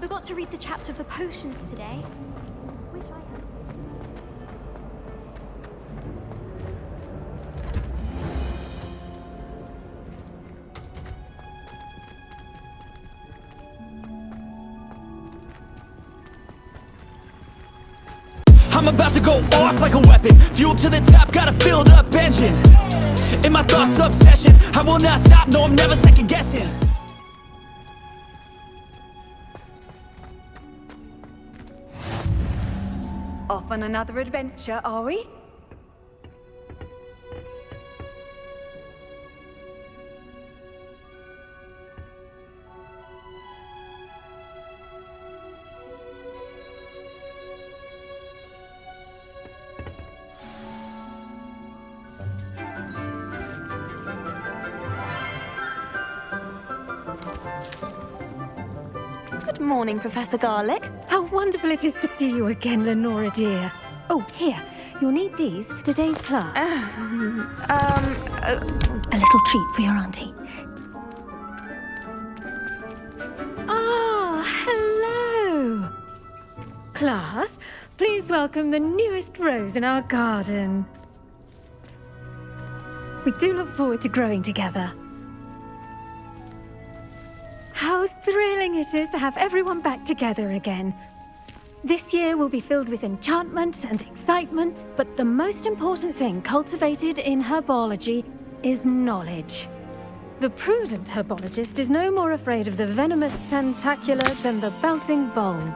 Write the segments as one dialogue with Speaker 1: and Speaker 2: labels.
Speaker 1: Forgot to read the chapter for potions today. Wish I had.
Speaker 2: I'm about to go off like a weapon. Fuel to the top, got a filled up engine. In my thoughts, obsession. I will not stop, no, I'm never second guessing.
Speaker 3: Off on another adventure, are we?
Speaker 4: Good morning, Professor Garlic.
Speaker 5: How wonderful it is to see you again, Lenora dear. Oh, here. You'll need these for today's class. A little treat for your auntie. Ah, hello. Class, please welcome the newest rose in our garden. We do look forward to growing together. How thrilling it is to have everyone back together again. This year will be filled with enchantment and excitement, but the most important thing cultivated in herbology is knowledge. The prudent herbologist is no more afraid of the venomous tentacular than the bouncing bulb.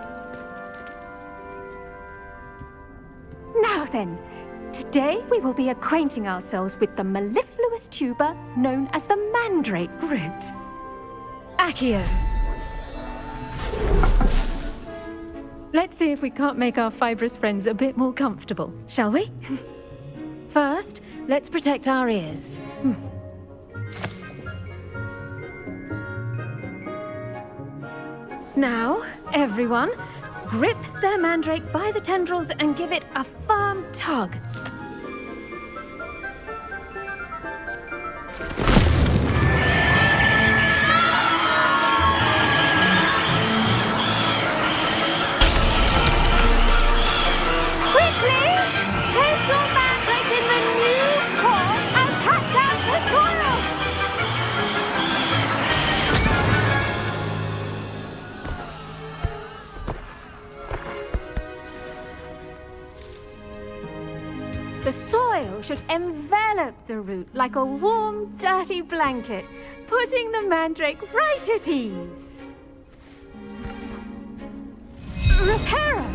Speaker 5: Now then, today we will be acquainting ourselves with the mellifluous tuber known as the mandrake root. Accio. Let's see if we can't make our fibrous friends a bit more comfortable, shall we? First, let's protect our ears. Now, everyone, grip their mandrake by the tendrils and give it a firm tug. The soil should envelop the root like a warm, dirty blanket, putting the mandrake right at ease. Reparo!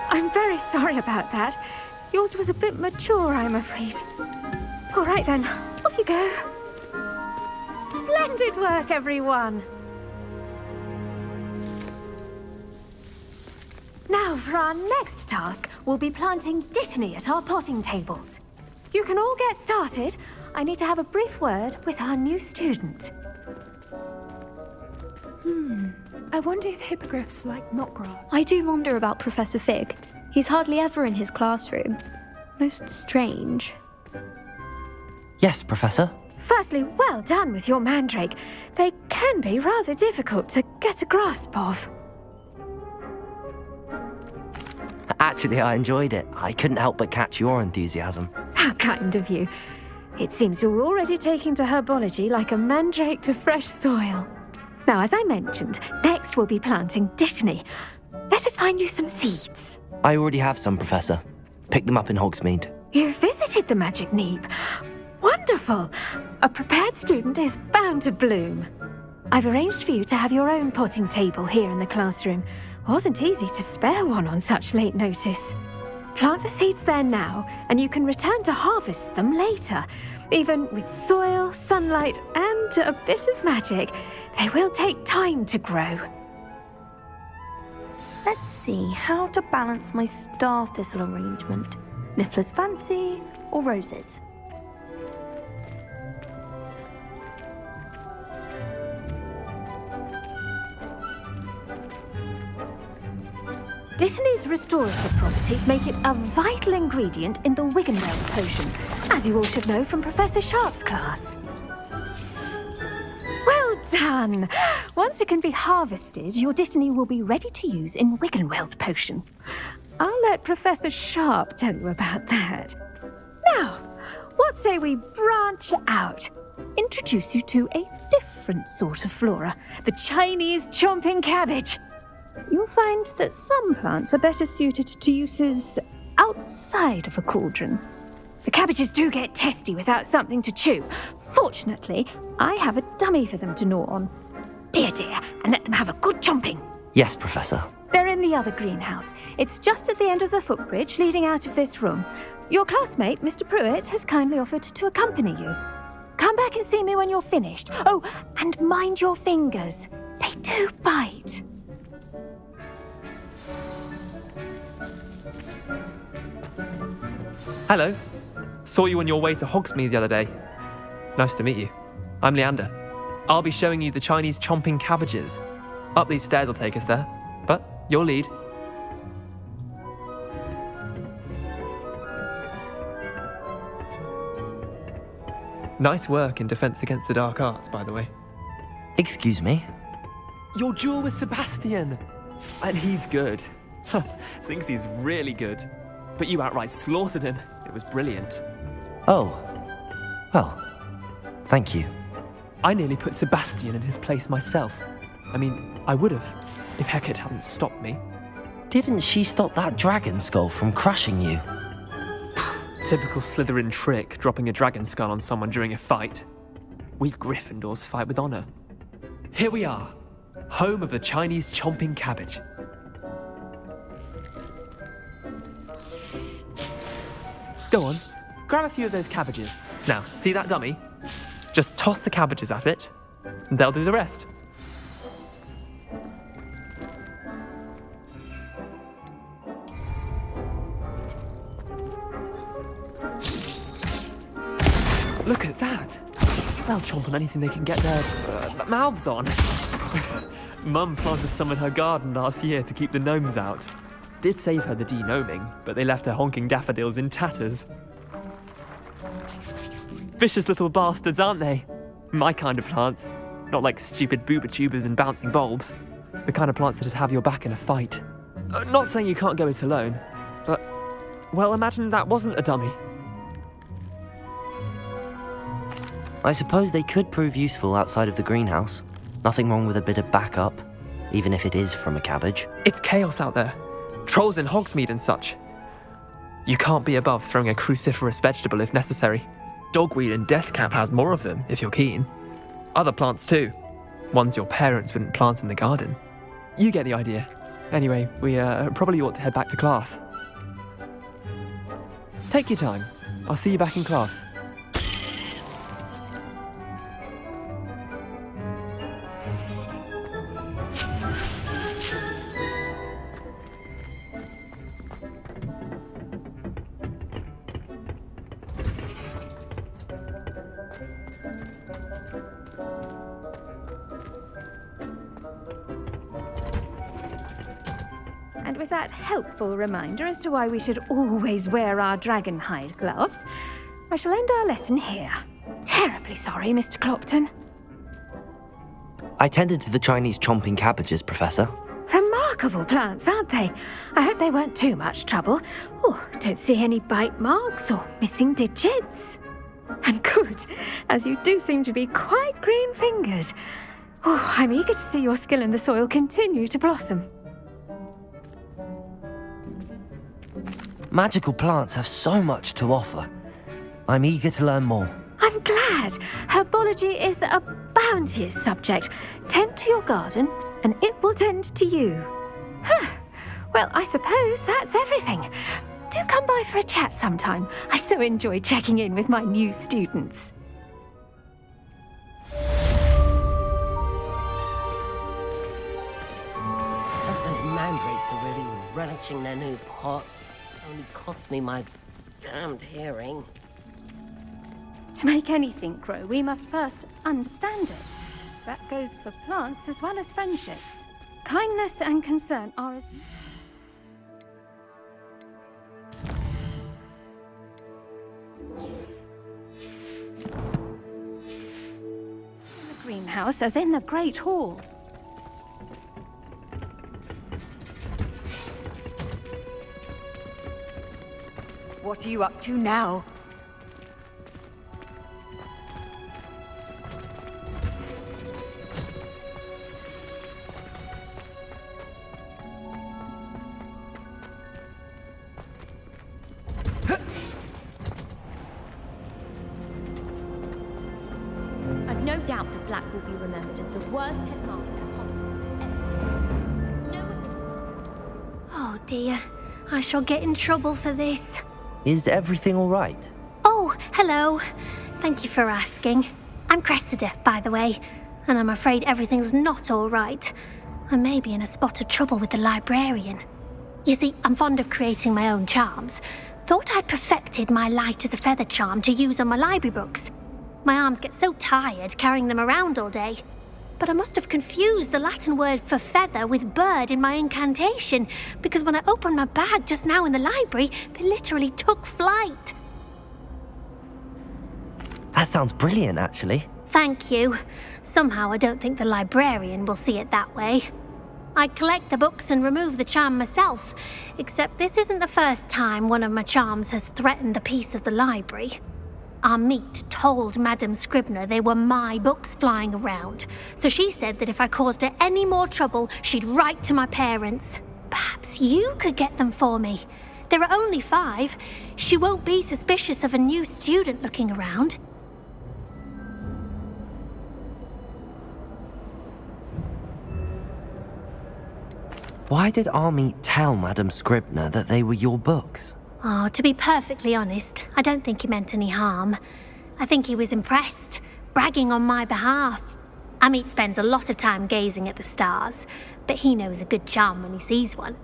Speaker 5: I'm very sorry about that. Yours was a bit mature, I'm afraid. All right then, off you go. Splendid work, everyone! Now, for our next task, we'll be planting dittany at our potting tables. You can all get started. I need to have a brief word with our new student.
Speaker 6: I wonder if hippogriffs like knotgrass.
Speaker 4: I do wonder about Professor Fig. He's hardly ever in his classroom. Most strange.
Speaker 7: Yes, Professor.
Speaker 5: Firstly, well done with your mandrake. They can be rather difficult to get a grasp of.
Speaker 7: Actually, I enjoyed it. I couldn't help but catch your enthusiasm.
Speaker 5: How kind of you. It seems you're already taking to herbology like a mandrake to fresh soil. Now, as I mentioned, next we'll be planting dittany. Let us find you some seeds.
Speaker 7: I already have some, Professor. Picked them up in Hogsmeade.
Speaker 5: You visited the Magic Neep. Wonderful! A prepared student is bound to bloom. I've arranged for you to have your own potting table here in the classroom. Wasn't easy to spare one on such late notice. Plant the seeds there now, and you can return to harvest them later. Even with soil, sunlight, and a bit of magic, they will take time to grow.
Speaker 4: Let's see how to balance my star thistle arrangement. Miffler's Fancy or roses?
Speaker 5: Dittany's restorative properties make it a vital ingredient in the Wiggenweld potion, as you all should know from Professor Sharp's class. Well done! Once it can be harvested, your Dittany will be ready to use in Wiggenweld potion. I'll let Professor Sharp tell you about that. Now, what say we branch out? Introduce you to a different sort of flora, the Chinese chomping cabbage. You'll find that some plants are better suited to uses outside of a cauldron. The cabbages do get testy without something to chew. Fortunately, I have a dummy for them to gnaw on. Be a dear and let them have a good chomping.
Speaker 7: Yes, Professor.
Speaker 5: They're in the other greenhouse. It's just at the end of the footbridge leading out of this room. Your classmate, Mr. Pruitt, has kindly offered to accompany you. Come back and see me when you're finished. Oh, and mind your fingers. They do bite.
Speaker 8: Hello. Saw you on your way to Hogsmeade the other day. Nice to meet you. I'm Leander. I'll be showing you the Chinese chomping cabbages. Up these stairs will take us there, but your lead. Nice work in Defense Against the Dark Arts, by the way.
Speaker 7: Excuse me?
Speaker 8: Your duel with Sebastian! And he's good. Thinks he's really good. But you outright slaughtered him. It was brilliant.
Speaker 7: Oh. Well, thank you.
Speaker 8: I nearly put Sebastian in his place myself. I mean, I would have, if Hecate hadn't stopped me.
Speaker 7: Didn't she stop that dragon skull from crushing you?
Speaker 8: Typical Slytherin trick, dropping a dragon skull on someone during a fight. We Gryffindors fight with honor. Here we are, home of the Chinese chomping cabbage. Go on, grab a few of those cabbages. Now, see that dummy? Just toss the cabbages at it, and they'll do the rest. Look at that! They'll chomp on anything they can get their mouths on. Mum planted some in her garden last year to keep the gnomes out. Did save her the de-gnoming, but they left her honking daffodils in tatters. Vicious little bastards, aren't they? My kind of plants. Not like stupid booba tubers and bouncing bulbs. The kind of plants that'd have your back in a fight. Not saying you can't go it alone, but, well, imagine that wasn't a dummy.
Speaker 7: I suppose they could prove useful outside of the greenhouse. Nothing wrong with a bit of backup, even if it is from a cabbage.
Speaker 8: It's chaos out there. Trolls in Hogsmeade and such. You can't be above throwing a cruciferous vegetable if necessary. Dogweed and deathcap has more of them, if you're keen. Other plants too. Ones your parents wouldn't plant in the garden. You get the idea. Anyway, we probably ought to head back to class. Take your time. I'll see you back in class.
Speaker 5: And with that helpful reminder as to why we should always wear our dragon hide gloves, I shall end our lesson here. Terribly sorry, Mr. Clopton.
Speaker 7: I tended to the Chinese chomping cabbages, Professor.
Speaker 5: Remarkable plants, aren't they? I hope they weren't too much trouble. Oh, don't see any bite marks or missing digits. And good, as you do seem to be quite green-fingered. Oh, I'm eager to see your skill in the soil continue to blossom.
Speaker 7: Magical plants have so much to offer. I'm eager to learn more.
Speaker 5: I'm glad. Herbology is a bounteous subject. Tend to your garden, and it will tend to you. Well, I suppose that's everything. Do come by for a chat sometime. I so enjoy checking in with my new students.
Speaker 9: Those mandrakes are really relishing their new pots. Only cost me my damned hearing.
Speaker 5: To make anything grow, we must first understand it. That goes for plants as well as friendships. Kindness and concern are as... house as in the Great Hall.
Speaker 3: What are you up to now?
Speaker 1: I've no doubt that Black will be remembered as the worst headmaster at Hogwarts. No one...
Speaker 10: Oh dear, I shall get in trouble for this.
Speaker 7: Is everything all right?
Speaker 10: Oh, hello. Thank you for asking. I'm Cressida, by the way, and I'm afraid everything's not all right. I may be in a spot of trouble with the librarian. You see, I'm fond of creating my own charms. Thought I'd perfected my light as a feather charm to use on my library books. My arms get so tired carrying them around all day. But I must have confused the Latin word for feather with bird in my incantation, because when I opened my bag just now in the library, they literally took flight.
Speaker 7: That sounds brilliant, actually.
Speaker 10: Thank you. Somehow I don't think the librarian will see it that way. I collect the books and remove the charm myself, except this isn't the first time one of my charms has threatened the peace of the library. Our meet told Madame Scribner they were my books flying around, so she said that if I caused her any more trouble, she'd write to my parents. Perhaps you could get them for me. There are only 5. She won't be suspicious of a new student looking around.
Speaker 7: Why did Army tell Madame Scribner that they were your books?
Speaker 10: Oh, to be perfectly honest, I don't think he meant any harm. I think he was impressed, bragging on my behalf. Amit spends a lot of time gazing at the stars, but he knows a good charm when he sees one.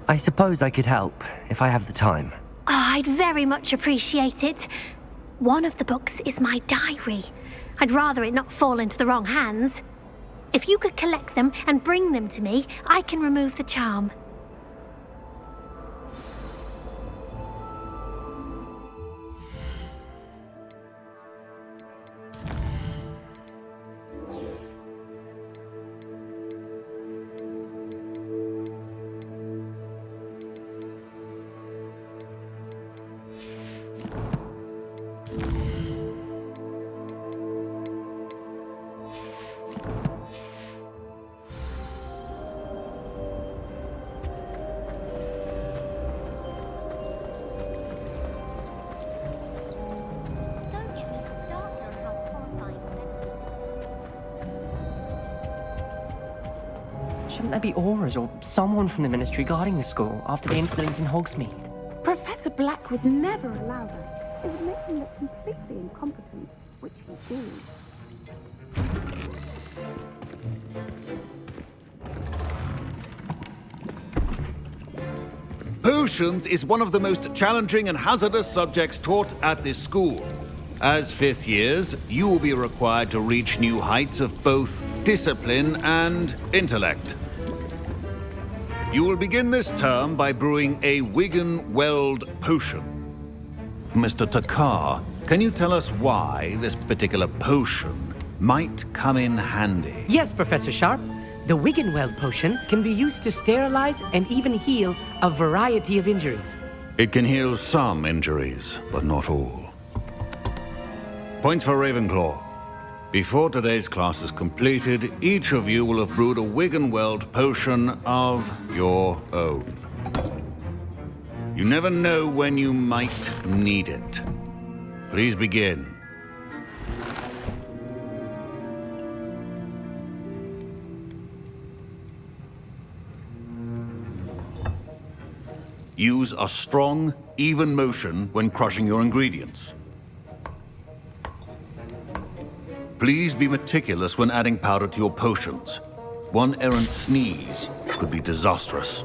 Speaker 7: I suppose I could help, if I have the time.
Speaker 10: Oh, I'd very much appreciate it. One of the books is my diary. I'd rather it not fall into the wrong hands. If you could collect them and bring them to me, I can remove the charm.
Speaker 1: Don't get me started on how horrifying
Speaker 11: Shouldn't there be aurors or someone from the Ministry guarding the school after the incident in Hogsmeade?
Speaker 6: Professor Black would never allow that. It would make him look completely incompetent, which he did.
Speaker 12: Potions is one of the most challenging and hazardous subjects taught at this school. As 5th years, you will be required to reach new heights of both discipline and intellect. You will begin this term by brewing a Wiggenweld potion. Mr. Takar, can you tell us why this particular potion might come in handy?
Speaker 13: Yes, Professor Sharp. The Wiggenweld potion can be used to sterilize and even heal a variety of injuries.
Speaker 12: It can heal some injuries, but not all. Points for Ravenclaw. Before today's class is completed, each of you will have brewed a Wiggenweld potion of your own. You never know when you might need it. Please begin. Use a strong, even motion when crushing your ingredients. Please be meticulous when adding powder to your potions. One errant sneeze could be disastrous.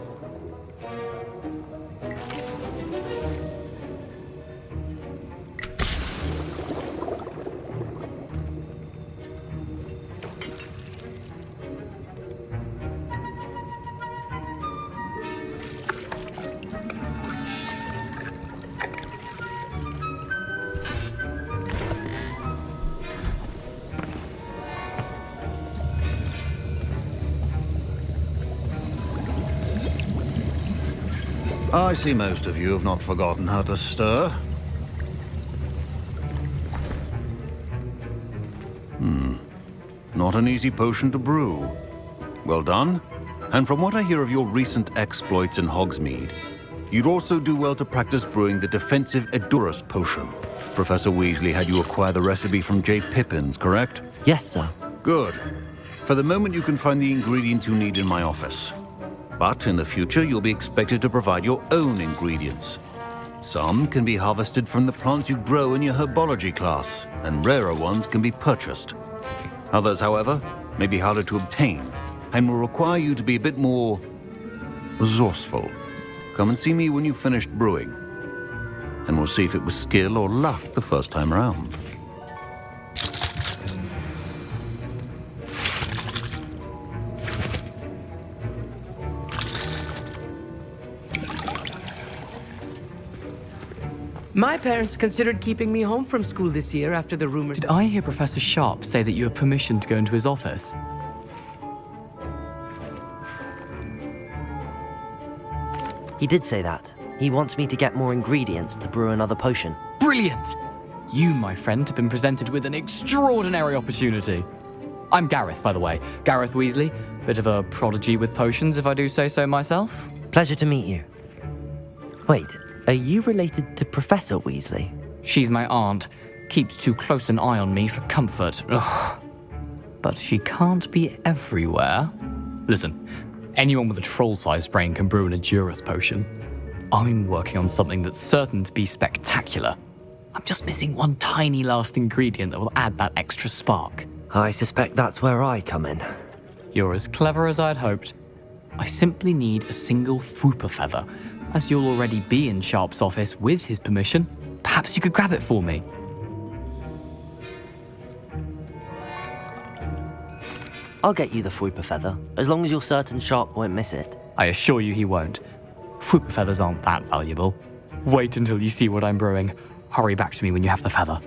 Speaker 12: I see most of you have not forgotten how to stir. Not an easy potion to brew. Well done. And from what I hear of your recent exploits in Hogsmeade, you'd also do well to practice brewing the defensive Edurus potion. Professor Weasley had you acquire the recipe from J. Pippin's, correct?
Speaker 7: Yes, sir.
Speaker 12: Good. For the moment, you can find the ingredients you need in my office. But in the future, you'll be expected to provide your own ingredients. Some can be harvested from the plants you grow in your herbology class, and rarer ones can be purchased. Others, however, may be harder to obtain, and will require you to be a bit more resourceful. Come and see me when you've finished brewing, and we'll see if it was skill or luck the first time around.
Speaker 13: My parents considered keeping me home from school this year after the rumors.
Speaker 14: Did I hear Professor Sharp say that you have permission to go into his office?
Speaker 7: He did say that. He wants me to get more ingredients to brew another potion.
Speaker 14: Brilliant! You, my friend, have been presented with an extraordinary opportunity. I'm Gareth, by the way. Gareth Weasley. Bit of a prodigy with potions, if I do say so myself.
Speaker 7: Pleasure to meet you. Wait, are you related to Professor Weasley?
Speaker 14: She's my aunt. Keeps too close an eye on me for comfort. Ugh. But she can't be everywhere. Listen, anyone with a troll-sized brain can brew an Edurus potion. I'm working on something that's certain to be spectacular. I'm just missing one tiny last ingredient that will add that extra spark.
Speaker 7: I suspect that's where I come in.
Speaker 14: You're as clever as I'd hoped. I simply need a single Fwooper feather. As you'll already be in Sharp's office with his permission, perhaps you could grab it for me.
Speaker 7: I'll get you the Fwooper feather, as long as you're certain Sharp won't miss it.
Speaker 14: I assure you he won't. Fwooper feathers aren't that valuable. Wait until you see what I'm brewing. Hurry back to me when you have the feather.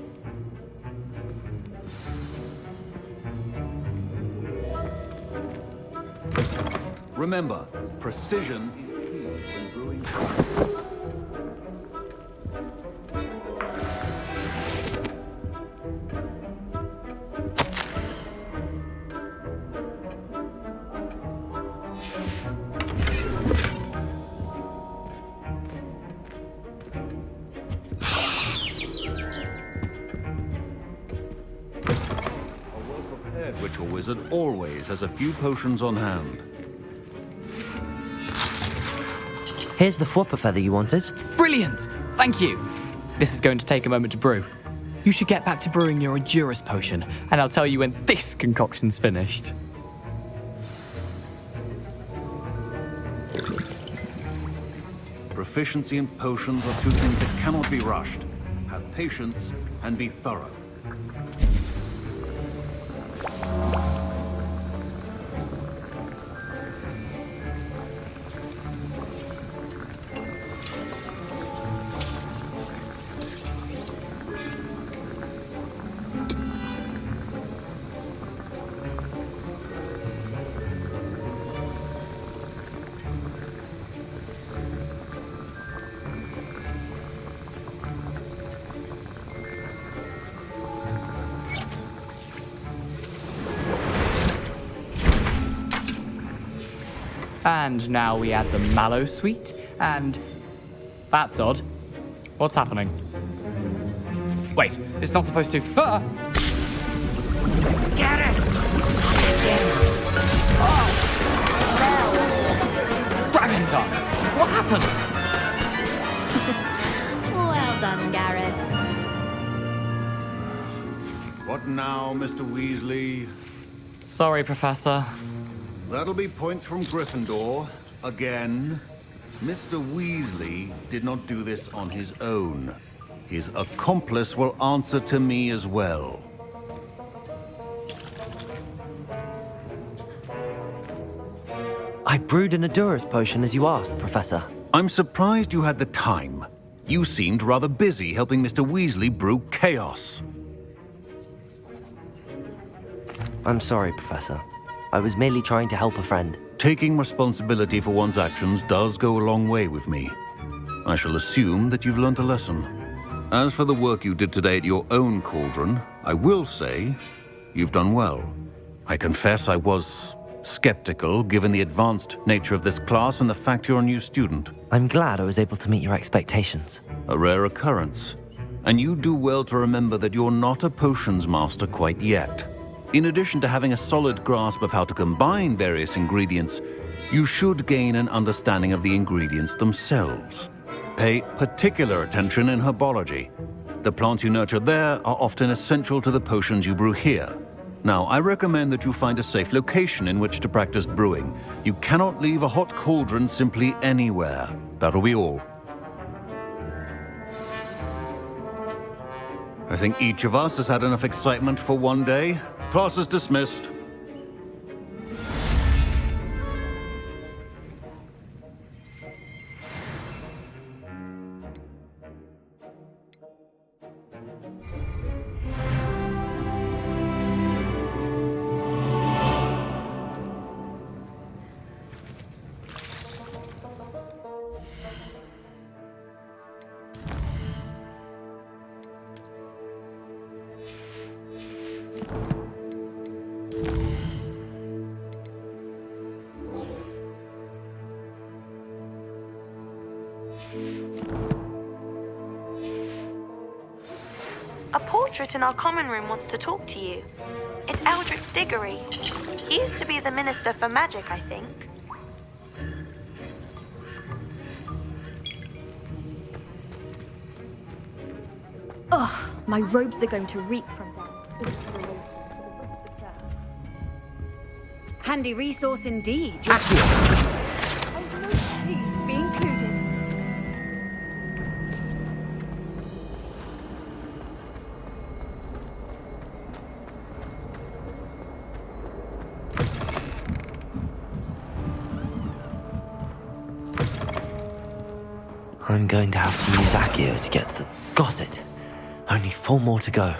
Speaker 12: Remember, precision is key when brewing. Ritual wizard always has a few potions on hand.
Speaker 7: Here's the Fwooper feather you wanted.
Speaker 14: Brilliant! Thank you! This is going to take a moment to brew. You should get back to brewing your Edurus potion, and I'll tell you when this concoction's finished.
Speaker 12: Proficiency in potions are two things that cannot be rushed. Have patience and be thorough.
Speaker 14: And now we add the mallow sweet, and... That's odd. What's happening? Wait, it's not supposed to... Ah! Get it! Oh! Dragon tongue! What happened?
Speaker 1: Well done, Gareth.
Speaker 12: What now, Mr. Weasley?
Speaker 14: Sorry, Professor.
Speaker 12: That'll be points from Gryffindor. Again. Mr. Weasley did not do this on his own. His accomplice will answer to me as well.
Speaker 7: I brewed an Edurus potion as you asked, Professor.
Speaker 12: I'm surprised you had the time. You seemed rather busy helping Mr. Weasley brew chaos.
Speaker 7: I'm sorry, Professor. I was merely trying to help a friend.
Speaker 12: Taking responsibility for one's actions does go a long way with me. I shall assume that you've learnt a lesson. As for the work you did today at your own cauldron, I will say you've done well. I confess I was skeptical given the advanced nature of this class and the fact you're a new student.
Speaker 7: I'm glad I was able to meet your expectations.
Speaker 12: A rare occurrence. And you do well to remember that you're not a potions master quite yet. In addition to having a solid grasp of how to combine various ingredients, you should gain an understanding of the ingredients themselves. Pay particular attention in herbology. The plants you nurture there are often essential to the potions you brew here. Now, I recommend that you find a safe location in which to practice brewing. You cannot leave a hot cauldron simply anywhere. That'll be all. I think each of us has had enough excitement for one day. Class is dismissed.
Speaker 4: A portrait in our common room wants to talk to you. It's Eldritch Diggory. He used to be the Minister for Magic, I think.
Speaker 1: Ugh, my robes are going to reek from them.
Speaker 3: Handy resource indeed. I'm most pleased to be included.
Speaker 7: I'm going to have to use Accio to get to the... Got it! Only 4 more to go.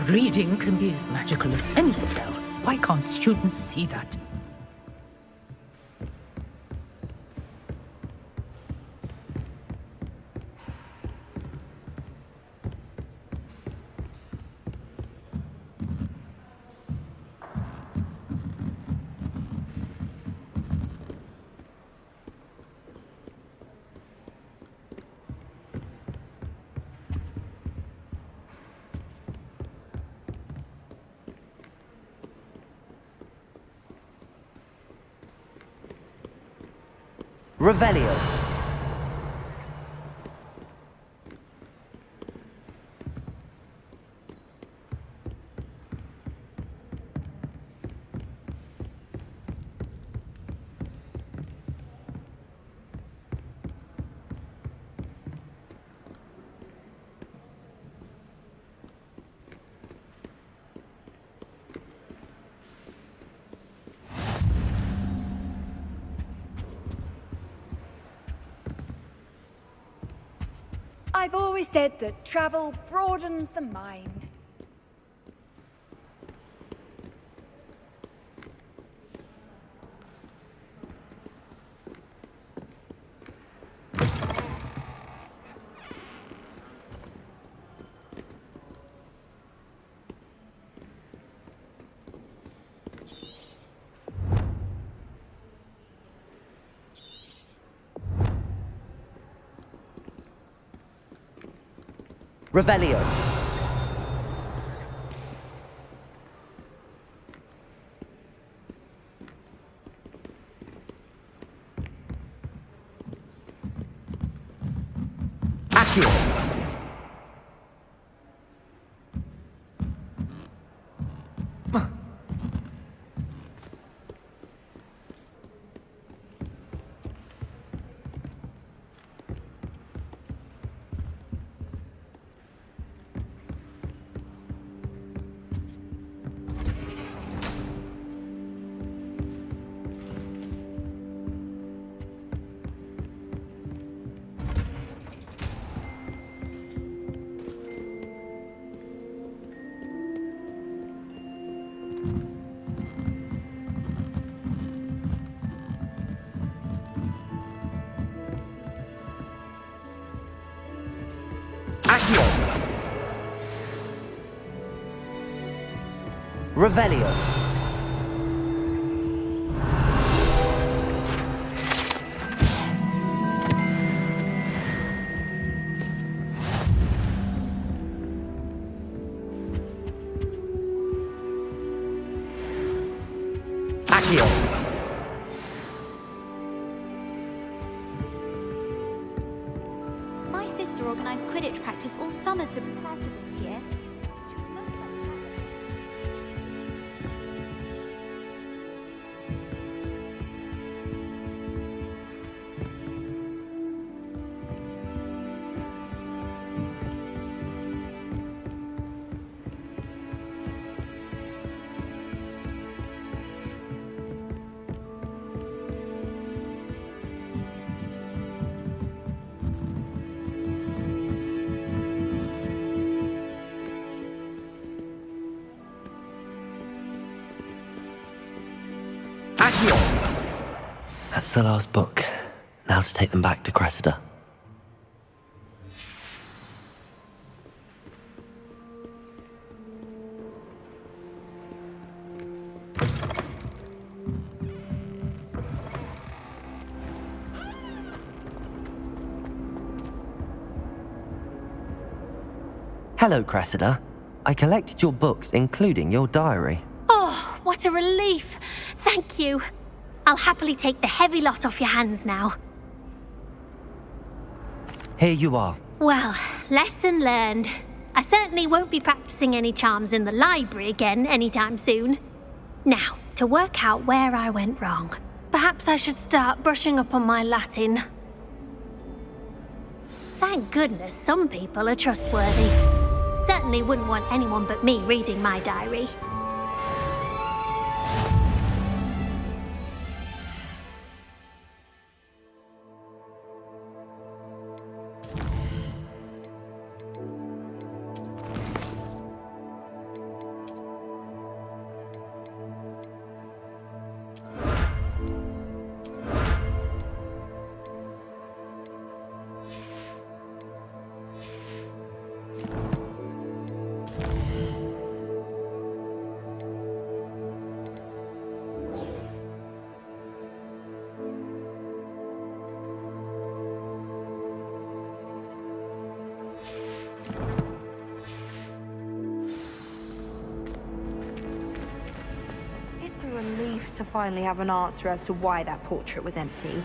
Speaker 15: Reading can be as magical as any spell. Why can't students see that?
Speaker 7: Revelio.
Speaker 3: I've always said that travel broadens the mind.
Speaker 7: Revelio. Accio.
Speaker 13: Revelio. Accio.
Speaker 1: My sister organised Quidditch practice all summer to prepare for this year.
Speaker 7: That's the last book. Now to take them back to Cressida. Hello, Cressida. I collected your books, including your diary.
Speaker 10: Oh, what a relief. Thank you. I'll happily take the heavy lot off your hands now.
Speaker 7: Here you are.
Speaker 10: Well, lesson learned. I certainly won't be practicing any charms in the library again anytime soon. Now, to work out where I went wrong. Perhaps I should start brushing up on my Latin. Thank goodness some people are trustworthy. Certainly wouldn't want anyone but me reading my diary.
Speaker 6: It's a relief to finally have an answer as to why that portrait was empty.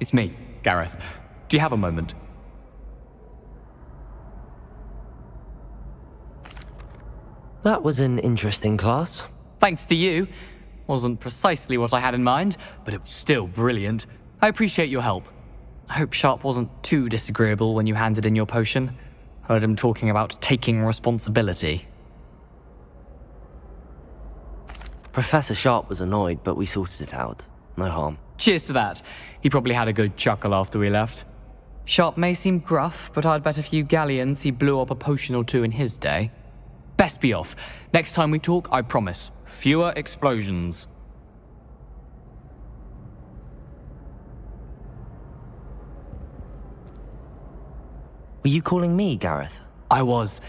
Speaker 14: It's me, Gareth. Do you have a moment?
Speaker 7: That was an interesting class.
Speaker 14: Thanks to you. Wasn't precisely what I had in mind, but it was still brilliant. I appreciate your help. I hope Sharp wasn't too disagreeable when you handed in your potion. Heard him talking about taking responsibility.
Speaker 7: Professor Sharp was annoyed, but we sorted it out. No harm.
Speaker 14: Cheers to that. He probably had a good chuckle after we left. Sharp may seem gruff, but I'd bet a few galleons he blew up a potion or two in his day. Best be off. Next time we talk, I promise, fewer explosions.
Speaker 7: Were you calling me, Gareth?
Speaker 14: I was.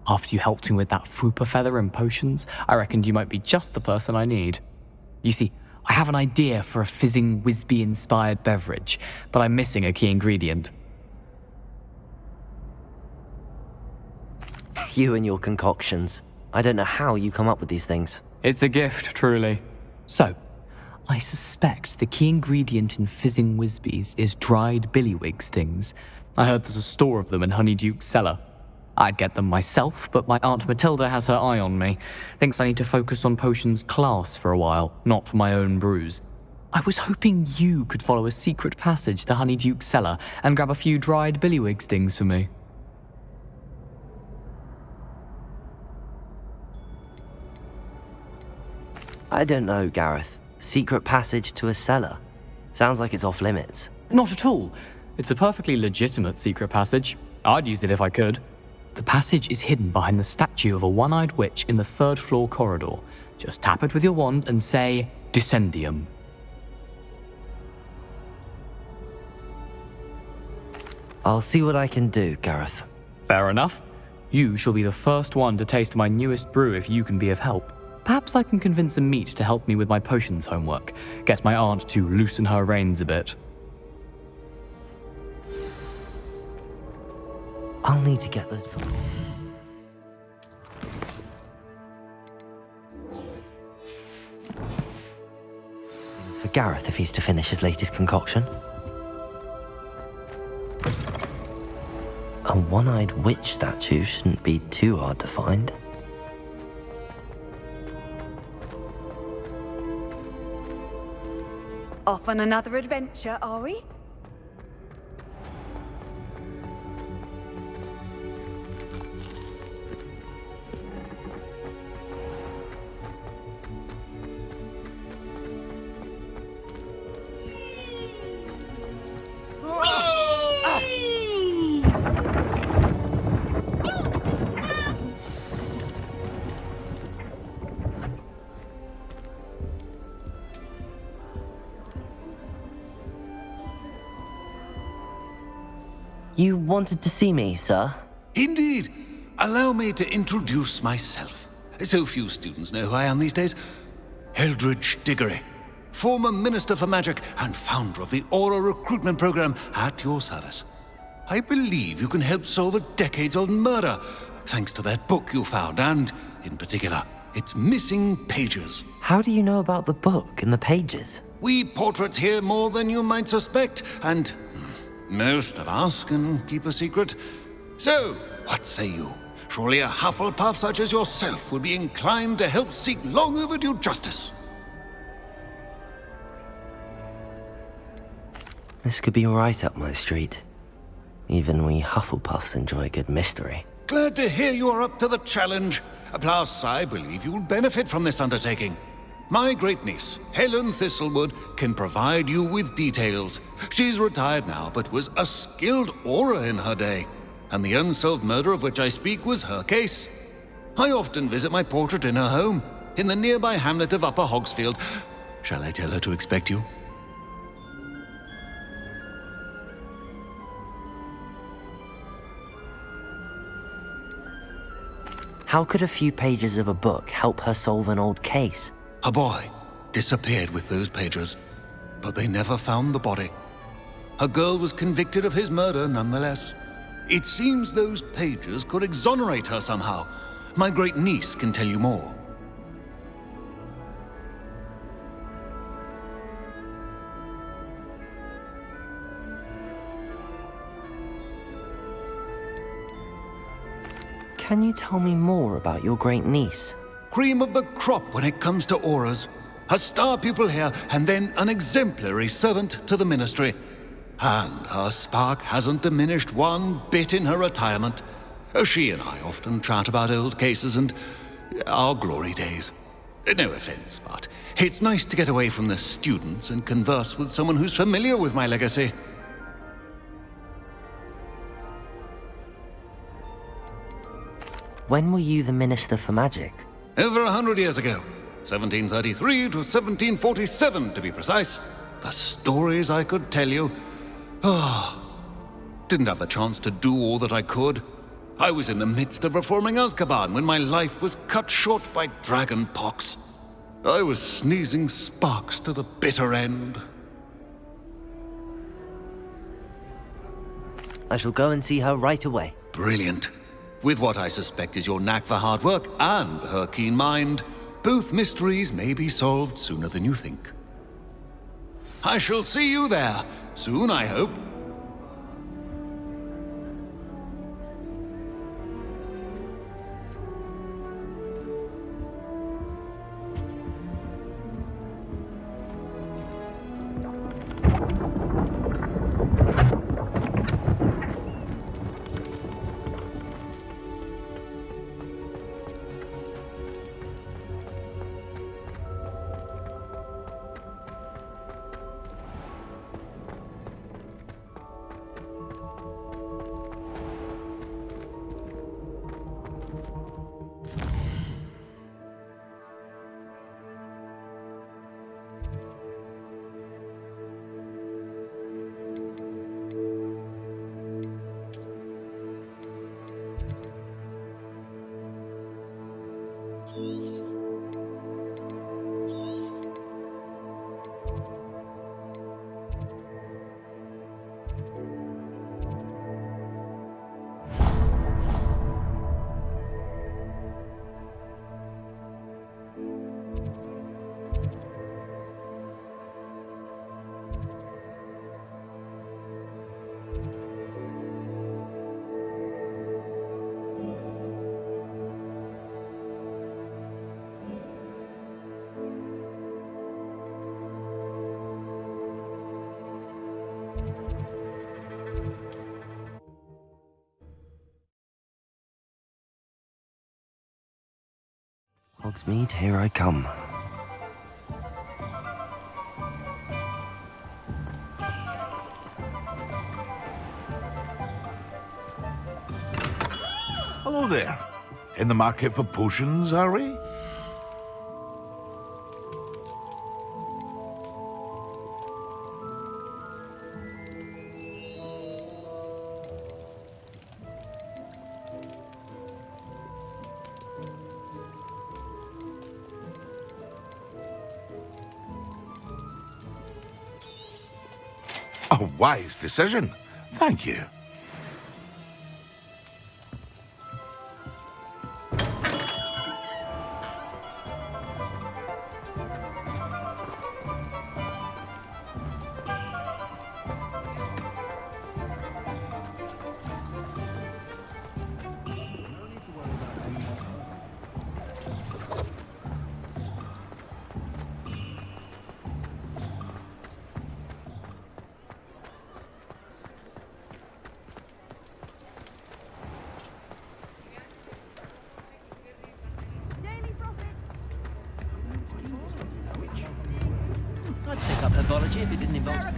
Speaker 14: After you helped me with that Fupa feather and potions, I reckoned you might be just the person I need. You see, I have an idea for a fizzing Whizbee-inspired beverage, but I'm missing a key ingredient.
Speaker 7: You and your concoctions. I don't know how you come up with these things.
Speaker 14: It's a gift, truly. So, I suspect the key ingredient in fizzing Whizbees is dried billywig stings. I heard there's a store of them in Honeyduke's cellar. I'd get them myself, but my Aunt Matilda has her eye on me. Thinks I need to focus on potions class for a while, not for my own brews. I was hoping you could follow a secret passage to Honeyduke's cellar and grab a few dried billywig stings for me.
Speaker 7: I don't know, Gareth. Secret passage to a cellar. Sounds like it's off limits.
Speaker 14: Not at all. It's a perfectly legitimate secret passage. I'd use it if I could. The passage is hidden behind the statue of a one-eyed witch in the third-floor corridor. Just tap it with your wand and say, Descendium.
Speaker 7: I'll see what I can do, Gareth.
Speaker 14: Fair enough. You shall be the first one to taste my newest brew if you can be of help. Perhaps I can convince a meat to help me with my potions homework. Get my aunt to loosen her reins a bit.
Speaker 7: I'll need to get those... Things for Gareth if he's to finish his latest concoction. A one-eyed witch statue shouldn't be too hard to find.
Speaker 3: Off on another adventure, are we?
Speaker 7: You wanted to see me, sir?
Speaker 12: Indeed. Allow me to introduce myself. So few students know who I am these days. Eldridge Diggory, former Minister for Magic and founder of the Aura Recruitment Program, at your service. I believe you can help solve a decades-old murder, thanks to that book you found, and, in particular, its missing pages.
Speaker 7: How do you know about the book and the pages?
Speaker 12: We portraits here more than you might suspect, and most of us can keep a secret. So, what say you? Surely a Hufflepuff such as yourself would be inclined to help seek long overdue justice.
Speaker 7: This could be right up my street. Even we Hufflepuffs enjoy a good mystery.
Speaker 12: Glad to hear you are up to the challenge. Plus, I believe you'll benefit from this undertaking. My great-niece, Helen Thistlewood, can provide you with details. She's retired now, but was a skilled aura in her day. And the unsolved murder of which I speak was her case. I often visit my portrait in her home, in the nearby hamlet of Upper Hogsfield. Shall I tell her to expect you?
Speaker 7: How could a few pages of a book help her solve an old case?
Speaker 12: A boy disappeared with those pages, but they never found the body. A girl was convicted of his murder nonetheless. It seems those pages could exonerate her somehow. My great-niece can tell you more.
Speaker 7: Can you tell me more about your great-niece?
Speaker 12: Cream of the crop when it comes to auras. A star pupil here, and then an exemplary servant to the ministry. And her spark hasn't diminished one bit in her retirement. She and I often chat about old cases and our glory days. No offense, but it's nice to get away from the students and converse with someone who's familiar with my legacy.
Speaker 7: When were you the Minister for Magic?
Speaker 12: Over 100 years ago. 1733 to 1747, to be precise. The stories I could tell you. Didn't have the chance to do all that I could. I was in the midst of reforming Azkaban when my life was cut short by dragon pox. I was sneezing sparks to the bitter end.
Speaker 7: I shall go and see her right away.
Speaker 12: Brilliant. With what I suspect is your knack for hard work and her keen mind, both mysteries may be solved sooner than you think. I shall see you there, soon I hope.
Speaker 7: Hogsmeade, here I come.
Speaker 16: Hello there. In the market for potions, are we? A wise decision. Thank you.
Speaker 17: I'd pick up herbology if it didn't involve...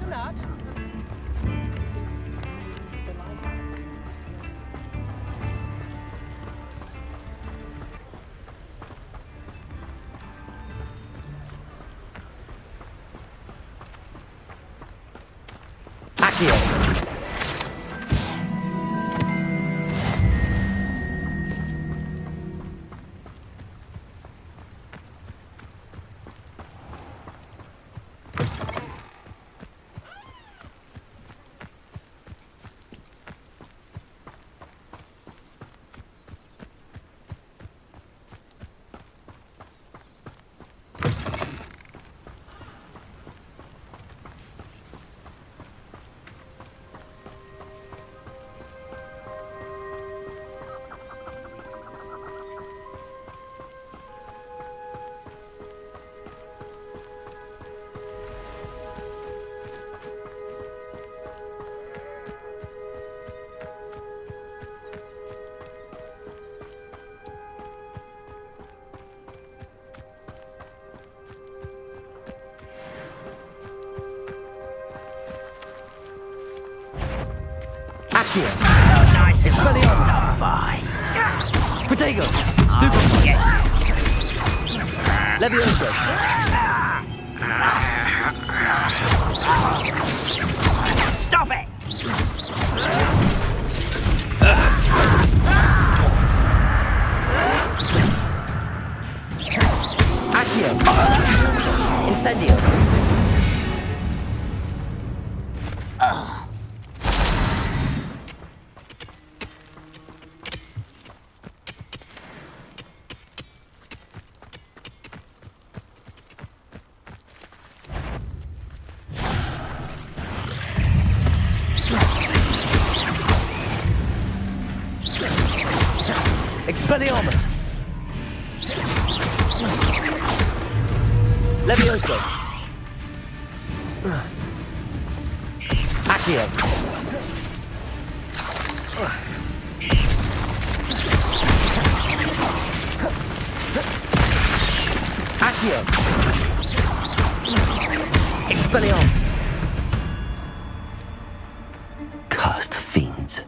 Speaker 17: Oh, nice. It's fully on. Potato. Stupid. Levioso. Stop it. Accio. Incendio. Expelliarmus! Levioso! Accio! Accio! Expelliarmus!
Speaker 7: Cursed fiends.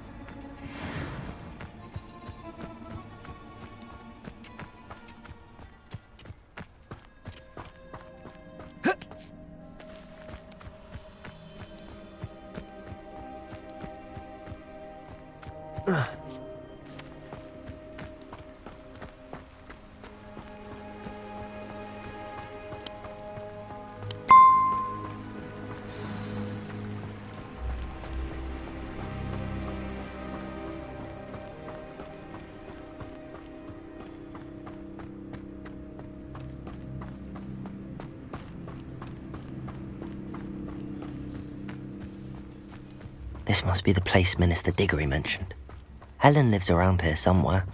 Speaker 7: This must be the place Minister Diggory mentioned. Helen lives around here somewhere.